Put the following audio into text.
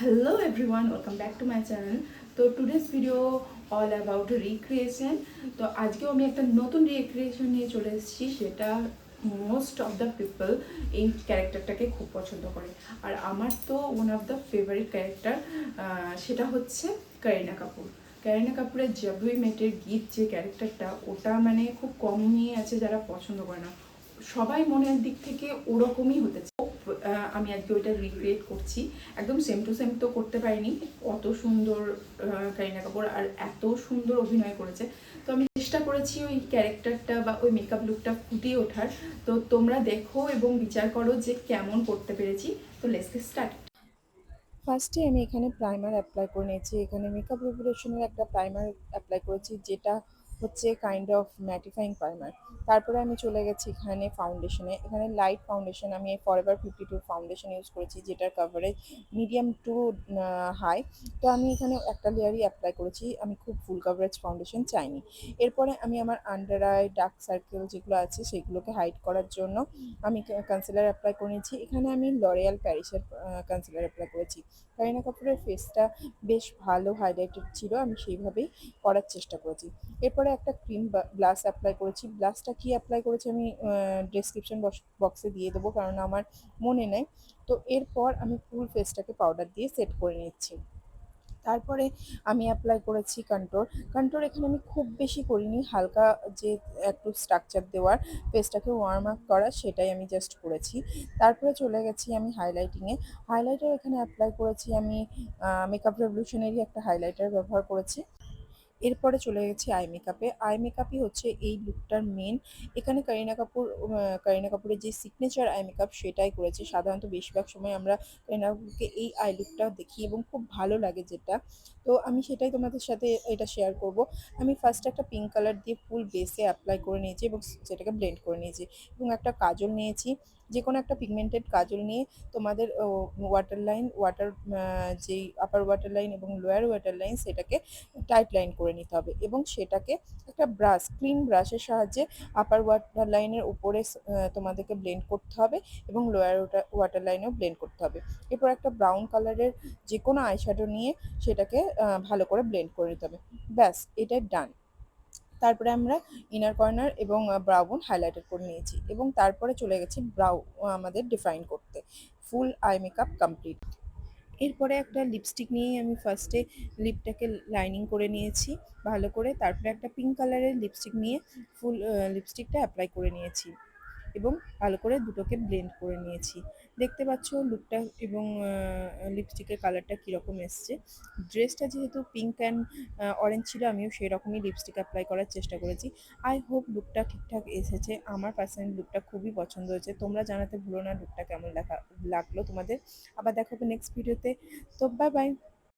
Hello everyone, welcome back to my channel. So today's video all about recreation. তো আজকেও আমি একটা নতুন রিক্রিয়েশন নিয়ে চলে এসেছি, সেটা মোস্ট অফ দ্য পিপল এই ক্যারেক্টারটাকে খুব পছন্দ করে। আর আমার তো one of the favourite character, সেটা হচ্ছে করিনা কাপুর। করিনা কাপুরের জব উই মেটের গীত যে ক্যারেক্টারটা, ওটা মানে খুব কমই আছে যারা পছন্দ করে না। সবাই মনের দিক থেকে ওরকমই হতে চায়। আমি আজকে ওইটা রিক্রিয়েট করছি, একদম সেম টু সেম তো করতে পারিনি। অত সুন্দর করিনা কাপুর আর এত সুন্দর অভিনয় করেছে, তো আমি চেষ্টা করেছি ওই ক্যারেক্টারটা বা ওই মেকআপ লুকটা ফুটিয়ে ওঠার। তো তোমরা দেখো এবং বিচার করো যে কেমন করতে পেরেছি। তো লেটস গেট স্টার্ট। ফার্স্টে আমি এখানে প্রাইমার অ্যাপ্লাই করে নিয়েছি। এখানে মেকআপ প্রিপারেশনের একটা প্রাইমার অ্যাপ্লাই করেছি, যেটা হচ্ছে কাইন্ড অফ ম্যাটিফাইং প্রাইমার। তারপরে আমি চলে গেছি এখানে ফাউন্ডেশনে। এখানে লাইট ফাউন্ডেশন, আমি ফরএভার 52 ফাউন্ডেশন ইউজ করেছি, যেটার কাভারেজ মিডিয়াম টু হাই। তো আমি এখানে একটা লেয়ারই অ্যাপ্লাই করেছি, আমি খুব ফুল কাভারেজ ফাউন্ডেশন চাইনি। এরপরে আমি আমার আন্ডার আই ডার্ক সার্কেল যেগুলো আছে সেগুলোকে হাইড করার জন্য আমি কনসিলার অ্যাপ্লাই করে নিয়েছি। এখানে আমি লরিয়াল প্যারিসের কনসিলার অ্যাপ্লাই করেছি। করিনা কাপুরের ফেসটা বেশ ভালো হাইলাইটেড ছিল, আমি সেইভাবেই করার চেষ্টা করেছি। এরপরে একটা ক্রিম ব্লাশ অ্যাপ্লাই করেছি। ব্লাশটা কি অ্যাপ্লাই করেছি আমি ডেসক্রিপশন বক্সে দিয়ে দেবো, কারণ আমার মনে নেই। তো এরপর আমি ফুল ফেসটাকে পাউডার দিয়ে সেট করে নিচ্ছি। তারপরে আমি অ্যাপ্লাই করেছি কন্ট্রোল। কন্ট্রোল এখানে আমি খুব বেশি করিনি, হালকা যে একটু স্ট্রাকচার দেওয়ার, ফেসটাকে ওয়ার্ম আপ করা, সেটাই আমি জাস্ট করেছি। তারপরে চলে গেছি আমি হাইলাইটিংয়ে। হাইলাইটার এখানে অ্যাপ্লাই করেছি আমি মেকআপ রেভলিউশনেরই একটা হাইলাইটার ব্যবহার করেছি। এরপরে চলে গেছি আই মেকআপে। আই মেকআপই হচ্ছে এই লুকটার মেন। এখানে করিনা কাপুরের যে সিগনেচার আই মেকআপ সেটাই করেছি। সাধারণত বেশিরভাগ সময় আমরা করিনা কাপুরকে এই আই লুকটা দেখি এবং খুব ভালো লাগে যেটা। তো আমি সেটাই তোমাদের সাথে এটা শেয়ার করব। আমি ফার্স্ট একটা পিঙ্ক কালার দিয়ে ফুল বেসে অ্যাপ্লাই করে নিয়েছি এবং সেটাকে ব্লেন্ড করে নিয়েছি, এবং একটা কাজল নিয়েছি। যে কোনো একটা পিগমেন্টেড কাজল নিয়ে তোমাদের যেই আপার ওয়াটার লাইন এবং লোয়ার ওয়াটার লাইন, সেটাকে টাইট লাইন করে নিতে হবে, এবং সেটাকে একটা ক্লিন ব্রাশের সাহায্যে আপার ওয়াটার লাইনের উপরে তোমাদেরকে ব্লেন্ড করতে হবে, এবং লোয়ার ওয়াটার লাইনেও ব্লেন্ড করতে হবে। এরপর একটা ব্রাউন কালারের যে কোনো আইশ্যাডো নিয়ে সেটাকে ভালো করে ব্লেন্ড করে নিতে হবে। ব্যাস, এটাই ডান। তারপরে আমরা ইনার কর্নার এবং ব্রাউ বোন হাইলাইটার করে নিয়েছি, এবং তারপরে চলে গেছি আমাদের ডিফাইন করতে। ফুল আই মেকআপ কমপ্লিট। এরপরে একটা লিপস্টিক নিয়ে আমি ফার্স্টে লিপটাকে লাইনিং করে নিয়েছি ভালো করে। তারপরে একটা পিঙ্ক কালারের লিপস্টিক নিয়ে ফুল লিপস্টিকটা অ্যাপ্লাই করে নিয়েছি, এবং ভালো করে দুটোকে ব্লেন্ড করে নিয়েছি। দেখতে পাচ্ছ লুকটা এবং লিপস্টিকের কালারটা কীরকম এসছে। ড্রেসটা যেহেতু পিঙ্ক অ্যান্ড অরেঞ্জ ছিল, আমিও সেই রকমই লিপস্টিক অ্যাপ্লাই করার চেষ্টা করেছি। আই হোপ লুকটা ঠিকঠাক এসেছে। আমার পার্সোনালি লুকটা খুবই পছন্দ হয়েছে। তোমরা জানাতে ভুলো না লুকটা কেমন লাগলো তোমাদের। আবার দেখা হবে নেক্সট ভিডিওতে। তো বাই বাই।